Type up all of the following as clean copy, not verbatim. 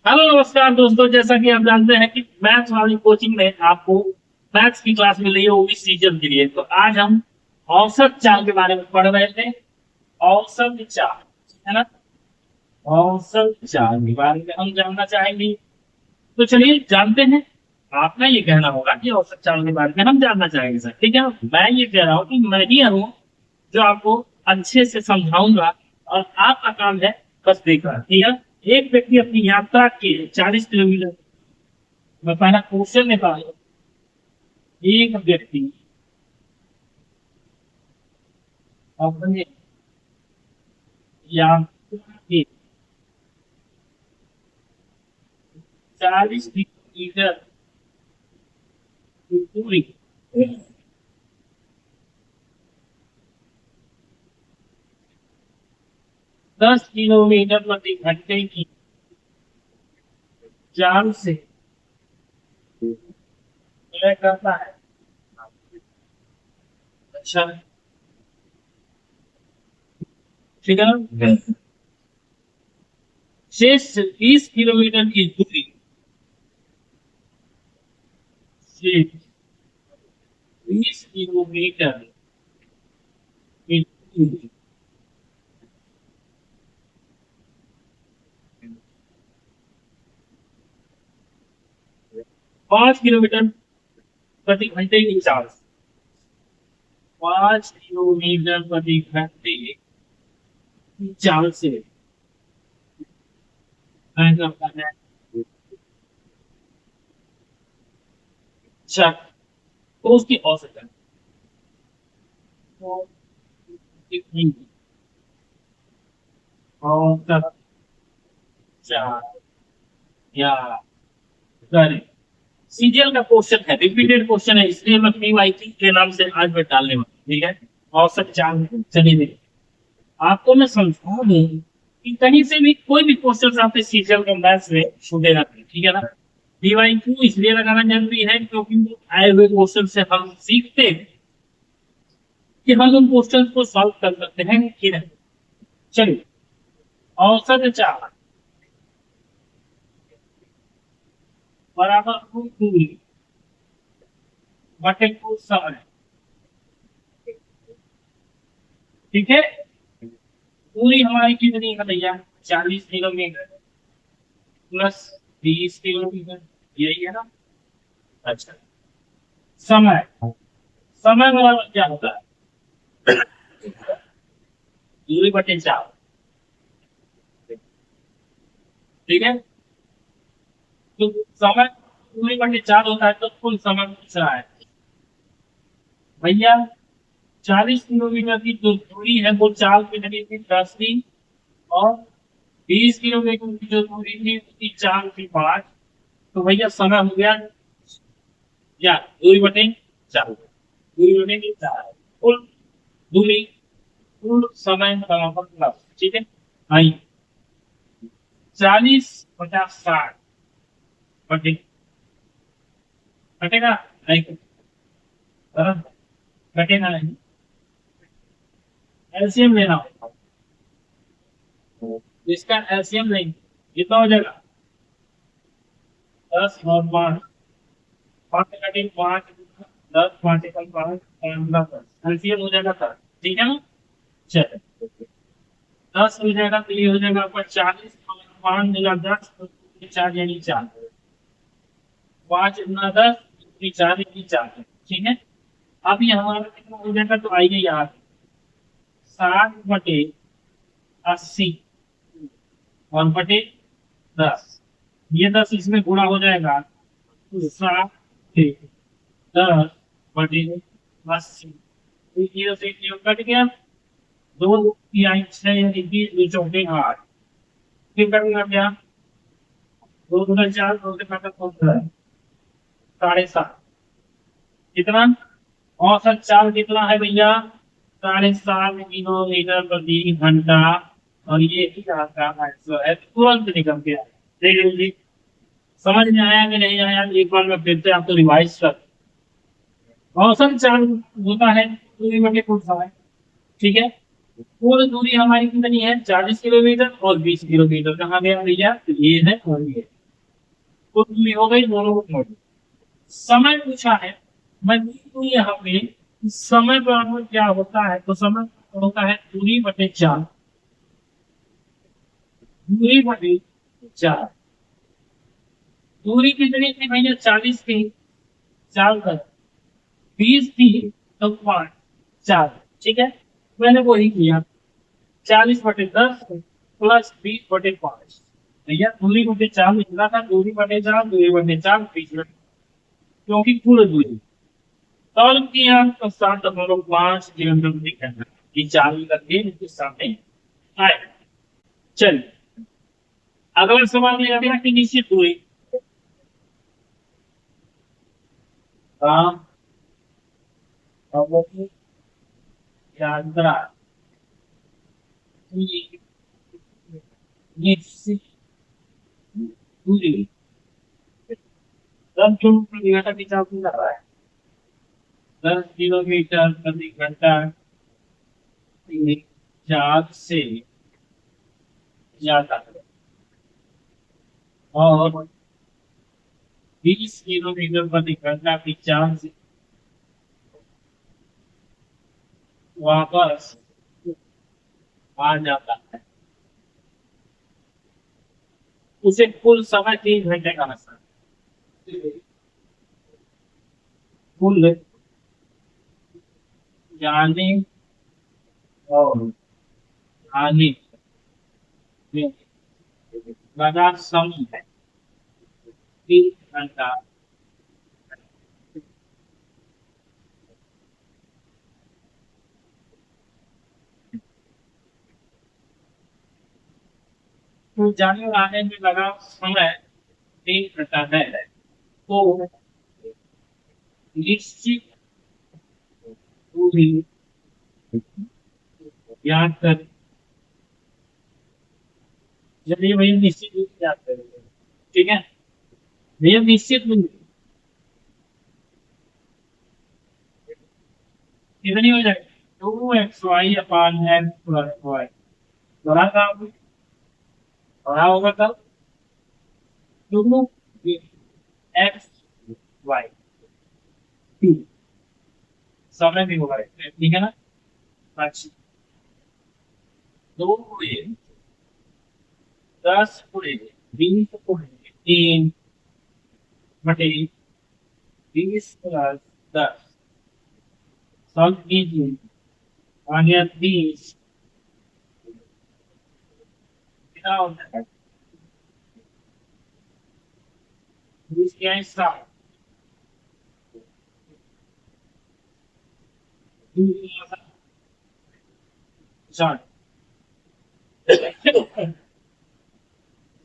Hello नमस्कार दोस्तों। जैसा कि आप जानते हैं कि मैथ्स वाली कोचिंग में आपको मैथ्स की क्लास मिल रही है, वो भी सीजन के लिए। तो आज हम औसत चाल के बारे में पढ़ रहे थे। औसत चाल, है ना। औसत चाल के बारे में हम जानना चाहेंगे। तो चलिए जानते हैं। आपका ये कहना होगा कि औसत चाल के बारे में हम जानना चाहेंगे सर, ठीक है। मैं ये कह रहा हूँ कि मैं ही हूँ जो आपको अच्छे से समझाऊंगा, और आपका काम है बस देखना, ठीक है। एक व्यक्ति अपनी यात्रा के 40 किलोमीटर, मैं पहला क्वेश्चन निकाल। एक व्यक्ति अपने यात्रा के 40 किलोमीटर की दूरी 10 किलोमीटर प्रति घंटे की चाल से तय करता है। अच्छा, ठीक है ना। शेष 20 किलोमीटर की दूरी से 20 किलोमीटर की दूरी 5 किलोमीटर प्रति घंटे की चाल से 5 किलोमीटर प्रति घंटे की चाल से तय करता है। अच्छा, तो उसकी औसत है। तो कितनी औसत चाल या करें। सीरियल का क्वेश्चन है, रिपीटेड क्वेश्चन है, इसलिए मैं पीवाईक्यू के नाम से आज मैं डालने वाला हूं, ठीक है। औसत चाल, चलिए देखिए। आपको मैं समझा दूं कि कहीं से भी कोई भी क्वेश्चन आपके सीरियल का मैथ्स में छूटेगा नहीं, ठीक है ना। पीवाईक्यू इसलिए लगाना जरूरी है क्योंकि आए हुए क्वेश्चन से हम सीखते हैं कि हम उन क्वेश्चन को सॉल्व कर सकते हैं कि नहीं। चलिए, औसत चाल बराबर कुल दूरी बटे कुल समय, ठीक है। दूरी हमारी कितनी है भैया? 40 किलोमीटर प्लस 20 किलोमीटर, यही है ना। अच्छा, समय, समय बराबर क्या होता है? दूरी बटे चाल, ठीक है। तो समय दूरी बटे चाल होता है, तो कुल समय पूछ रहा है भैया। 40 किलोमीटर की जो दूरी है वो चाल की लगी थी 10 दिन, और 20 किलोमीटर की जो दूरी थी उसकी चाल थी 5। तो भैया समय हो गया, या दूरी बटे चाल, दूरी बटे चाल, कुल दूरी, कुल समय बराबर प्लस, ठीक है। आइए, 40 50 60 बटे, कटेगा नहीं, कटेगा नहीं। एलसीएम लेना होगा, इसका एलसीएम लेंगे, कितना हो जाएगा? 10 और 5, 5 कटे 5, 10 5 एकम 5, 10 एलसीएम हो जाएगा 10, ठीक है ना। चलो, 10 हो जाएगा तो ये हो जाएगा आपका 40, 5 मिला 10, 4 यानी 4, 5 गुना 10, 4 यानी 4, ठीक है। अब ये हमारा कितना हो जाएगा? तो आइए यार, 60/80 और बटे 10, ये 10 इसमें गुणा हो जाएगा, तो 60/10 जीरो से जीरो कट गया, दो तिहाई 6 यानी 20 2 चौके 8, फिर कटना क्या? 2 गुना 4, 2 से काटा 7.5, कितना? औसत चाल कितना है भैया? 7.5 किलोमीटर प्रति घंटा। और ये ही आपका आंसर है, तुरंत निकल गया। देखिए, समझ में आया कि नहीं आया? एक बार मैं फिर से आपको रिवाइज कर। औसत चाल होता है दूरी बटे कुल समय, ठीक है। कुल दूरी हमारी कितनी है? 40 किलोमीटर, और 20 किलोमीटर कहाँ गया भैया? तो ये है और ये। कुल दूरी हो गई दोनों को मोड़। समय पूछा है, मैं लिखूं यहाँ पे समय बराबर क्या होता है, तो समय होता है दूरी बटे 4। दूरी बटे 4। दूरी कितनी थी भैया, 40 थी। 4 का 20 थी, तो 5 4। ठीक है, मैंने वही किया। 40/10 प्लस 20/5। भैया दूरी बटे 4 लिखना था, दूरी बटे 4, दूरी बटे 4 बीच में, क्योंकि कुल दूरी सॉल्व किया तो 7.5 किलोमीटर दिखा। ये 4 करके इसके सामने आए। चलिए अगला सवाल लेते हैं कि निश्चित दूरी काम यात्रा की निश्चित दूरी 10 किलोमीटर की चाल कर रहा है। 10 किलोमीटर प्रति घंटा 4 से ज्यादा और 20 किलोमीटर प्रति घंटा की चाल से वापस आ जाता है, उसे कुल समय 3 घंटे का लगता है। कुल जाने और आने में लगा समय है 3 घंटा। तो जाने और आने में लगा समय 3 घंटा है, तो निश्चित दूरी याद कर। चलिए भैया निश्चित दूरी याद करेंगे। ठीक है भैया, निश्चित दूरी कितनी हो जाएगी, 2xy/x+y। बड़ा काम बड़ा होगा तब 2x y। समय भी होगा, ठीक है ना। अच्छा, 2×10⁻³ 3/20+10 सॉल्व कीजिए। आ गया 30। कितना होता है 20 क्या है 7।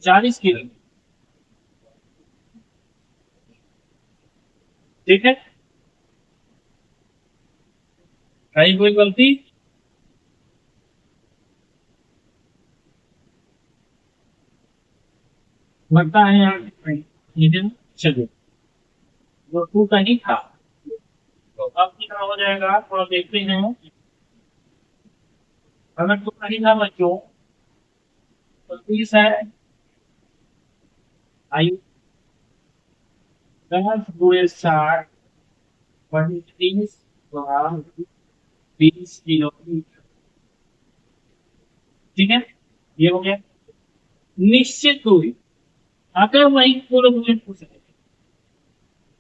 40 किलो। ठीक है, कहीं कोई गलती लगता है यहाँ लेकिन चलिए, वो टू का ही था। तो अब कितना हो जाएगा थोड़ा देखते हैं। अगर टू का ही था बच्चों तो 30 है, आयु 10×60 वही 30/20 किलोमीटर। ठीक है, ये हो गया निश्चित दूरी। अगर वही पूर्ण दूरी पूछ रहे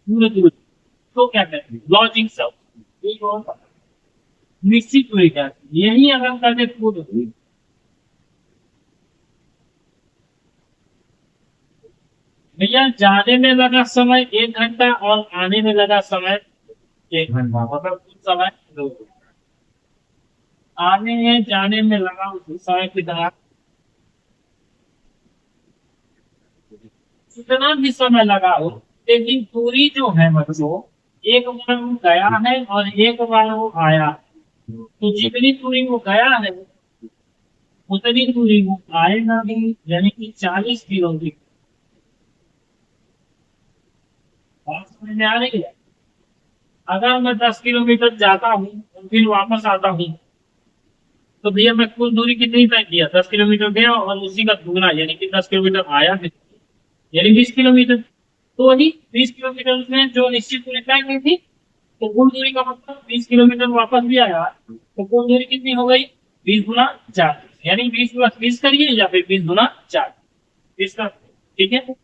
पूर्ण दूरी तो क्या कहते हैं, लॉजिक सब निश्चित दूरी क्या है? यही अगर कहते पूर्ण दूरी। भैया जाने में लगा समय 1 घंटा और आने में लगा समय 1 घंटा, मतलब कुल समय 2 घंटा। आने में जाने में लगा उसी समय कितना, जितना भी समय लगा हो, लेकिन दूरी जो है बच्चों, एक बार वो गया है और एक बार वो आया है। तो जितनी दूरी वो गया है उतनी दूरी वो आएगा भी, यानी कि 40 किलोमीटर। बात समझ में आ रही है। अगर मैं 10 किलोमीटर जाता हूँ और फिर वापस आता हूँ तो भैया मैं कुल दूरी कितनी तय किया, 10 किलोमीटर गया और उसी का दुगना, यानी कि 10 किलोमीटर आया फिर, यानी 20 किलोमीटर। तो वही 20 किलोमीटर में जो निश्चित दूरी तय की थी, तो कुल दूरी का मतलब 20 किलोमीटर वापस भी आया, तो कुल दूरी कितनी हो गई? 20 गुना 4, यानी 20 + 20 करिए या फिर 20 गुना 4, 20 का। ठीक है,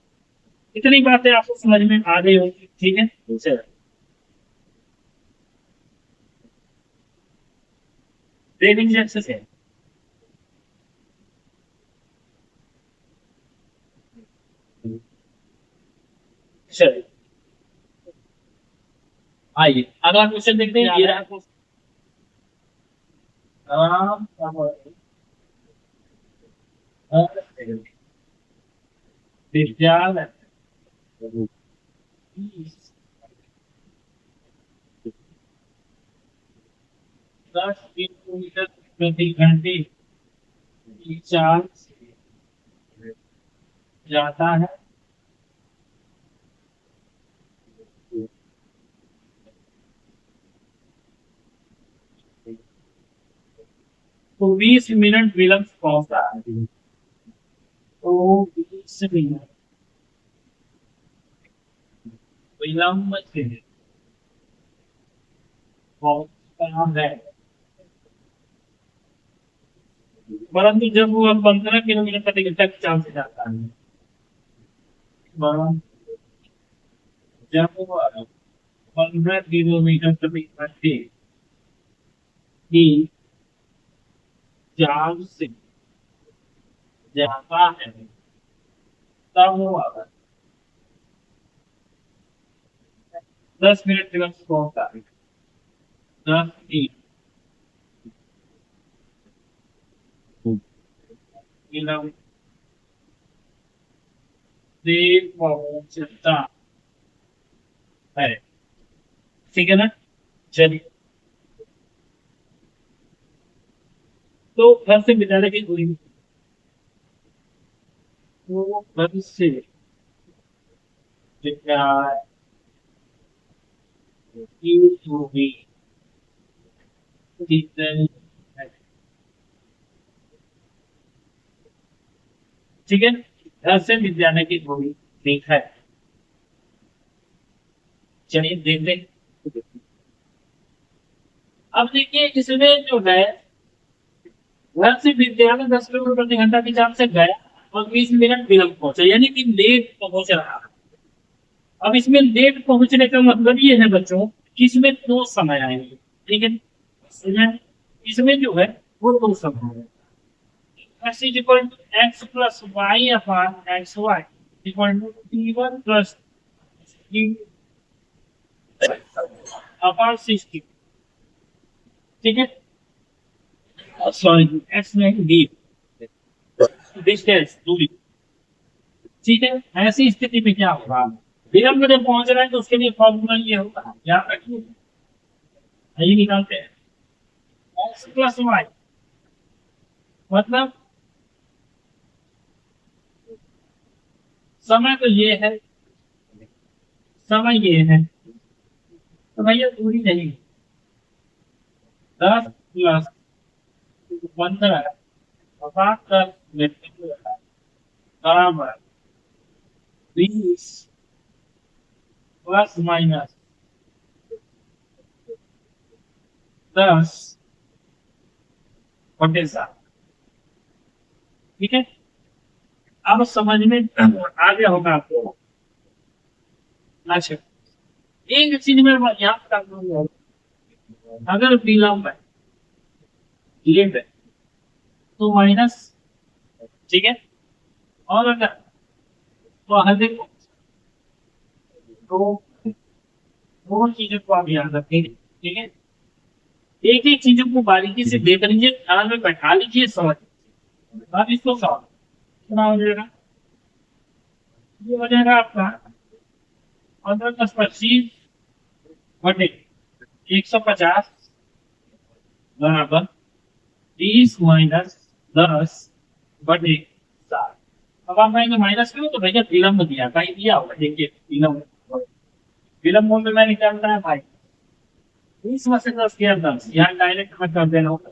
इतनी बातें आपको समझ में आ गई होगी। ठीक है, चलो देख लीजिए अच्छे से। चलिए आइए अगला क्वेश्चन देखते हैं। ये रहा क्वेश्चन। विद्यालय 10 किलोमीटर प्रति घंटे की चाल से जाता है, तो 20 मिनट विलंब पहुंचता है। तो 20 मिनट विलंब से पहुंचता है, परंतु जब वो 15 किलोमीटर प्रति घंटा की चाल से जाता है, परंतु जब वो 15 किलोमीटर प्रति घंटे की चाल से जाता है, तब वो 10 मिनट विलंब से पहुंचता है। 10 मिनट से पहुंचता है। ठीक है ना? चलिए, तो घर से विद्यालय की दूरी, तो घर से विद्यालय की दूरी कितनी है? ठीक है, घर से विद्यालय की दूरी ठीक है। चलिए देखते हैं। अब देखिए इसमें जो है, घर से विद्यालय 10 किलोमीटर प्रति घंटा की चाल से गया और 20 मिनट विलंब पहुंचा, यानी कि लेट पहुंच रहा। अब इसमें लेट पहुंचने का मतलब ये है बच्चों कि इसमें दो समय आएंगे। ठीक है, इसमें जो है वो दो समय है। x is equal to x plus y upon xy equal to t1 plus t upon 60। ठीक है, सॉरी x नहीं d, डिस्टेंस दूरी। ठीक है, ऐसी स्थिति में क्या होगा, विलंब जब पहुंच रहा है तो उसके लिए फॉर्मूला ये होगा, याद रखिए। ये निकालते हैं x प्लस वाई, मतलब समय तो ये है, समय ये है, तो भैया दूरी नहीं, 10 + 15 बराबर 20 प्लस माइनस 10/7। ठीक है, अब समझ में आ गया होगा आपको। अच्छा, एक चीज में यहाँ पर करना है, अगर विलंब है, लेट है, तो माइनस। ठीक है, और अगर तो अधिक, तो दोनों चीजों को आप याद रखेंगे। ठीक है, एक एक चीजों को बारीकी से देख लीजिए, ध्यान में बैठा लीजिए, समझ। अब इसको सॉल्व कितना हो जाएगा, ये हो जाएगा आपका 15 + 25/150 बराबर 20 - 10/7। अब आप कहेंगे माइनस क्यों, तो भैया विलंब दिया, कहीं दिया होगा, देखिए विलंब, विलंब में मैं निकालता है भाई 20 में से 10 गया 10, यहाँ डायरेक्ट में कर देना होगा।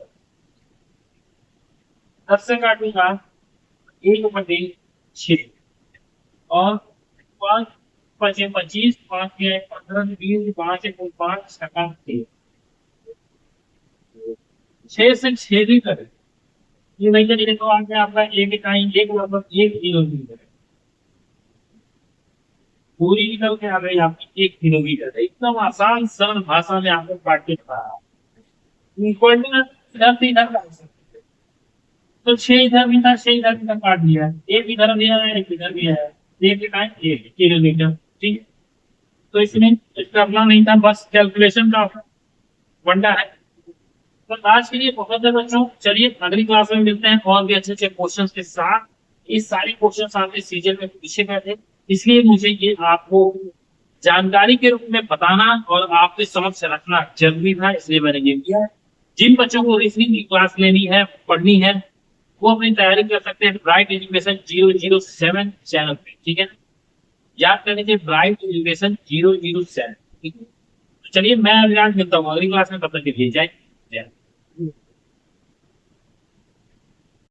10 से काटूंगा 1/6 और 5 5 25, 5 के 15, 20, 5 एक 5 टका 6 से 6 लीटर। ये नहीं तो देखो आगे आपका एक इकाई एक लगभग 1 किलोमीटर है। पूरी निकल के आ गई आपकी 1 किलोमीटर है। एकदम आसान सरल भाषा में आपको काट के बता रहा हूँ। इक्वल टू इधर से इधर काट सकते हैं। तो 6 इधर भी था, 6 इधर भी था, काट दिया। एक इधर दिया है, एक इधर दिया है। एक इकाई 1 किलोमीटर। ठीक है, तो इसमें करना नहीं था, बस कैलकुलेशन का वंडा है। तो आज के लिए बहुत है बच्चों। चलिए अगली क्लास में मिलते हैं और भी अच्छे अच्छे क्वेश्चंस के साथ। ये सारे क्वेश्चंस आपके सीजन में पूछे गए थे, इसलिए मुझे ये आपको जानकारी के रूप में बताना और आपके समक्ष रखना जरूरी था, इसलिए मैंने ये किया है। जिन बच्चों को रीजनिंग की क्लास लेनी है, पढ़नी है, वो अपनी तैयारी कर सकते हैं ब्राइट एजुकेशन 007 चैनल पे। ठीक है, याद कर लीजिए ब्राइट एजुकेशन 007। ठीक है, तो चलिए मैं अभिलाष मिलता हूँ अगली क्लास में, तब तक के लिए जय जय।